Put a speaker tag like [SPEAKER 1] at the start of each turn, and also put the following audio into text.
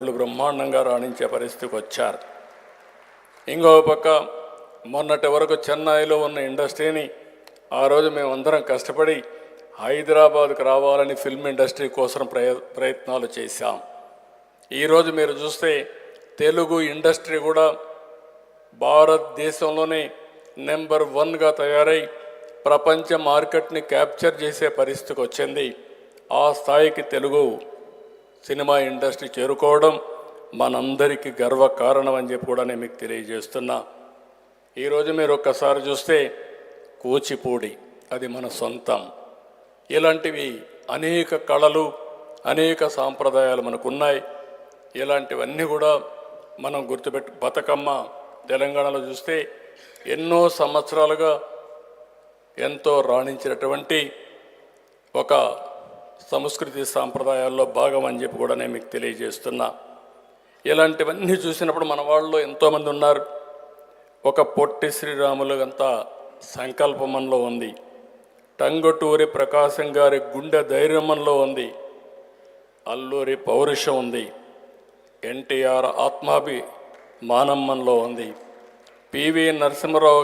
[SPEAKER 1] వాళ్ళు బ్రహ్మాండంగా రాణించే పరిస్థితికి వచ్చారు. ఇంకో పక్క మొన్నటి వరకు చెన్నైలో ఉన్న ఇండస్ట్రీని ఆ రోజు మేమందరం కష్టపడి హైదరాబాద్కు రావాలని ఫిల్మ్ ఇండస్ట్రీ కోసం ప్రయత్నాలు చేశాం. ఈరోజు మీరు చూస్తే తెలుగు ఇండస్ట్రీ కూడా భారతదేశంలోనే నెంబర్ 1గా తయారై ప్రపంచ మార్కెట్ని క్యాప్చర్ చేసే పరిస్థితికి వచ్చింది. ఆ స్థాయికి తెలుగు సినిమా ఇండస్ట్రీ చేరుకోవడం మనందరికీ గర్వకారణం అని చెప్పి కూడా నేను మీకు తెలియజేస్తున్నా. ఈరోజు మీరు ఒక్కసారి చూస్తే కూచిపూడి అది మన సొంతం. ఇలాంటివి అనేక కళలు అనేక సాంప్రదాయాలు మనకున్నాయి. ఇలాంటివన్నీ కూడా మనం గుర్తుపెట్టు. బతుకమ్మ తెలంగాణలో చూస్తే ఎన్నో సంవత్సరాలుగా ఎంతో రాణించినటువంటి ఒక సంస్కృతి సాంప్రదాయాల్లో భాగం అని చెప్పి కూడా నేను మీకు తెలియజేస్తున్నా. ఇలాంటివన్నీ చూసినప్పుడు మన వాళ్ళలో ఎంతోమంది ఉన్నారు. ఒక పొట్టి శ్రీరాములు అంత సంకల్పమంలో ఉంది, టంగుటూరి ప్రకాశం గారి గుండె ధైర్యమంలో ఉంది, అల్లూరి పౌరుషం ఉంది, ఎన్టీఆర్ ఆత్మాభిమానమ్మలో ఉంది, పివి నరసింహారావు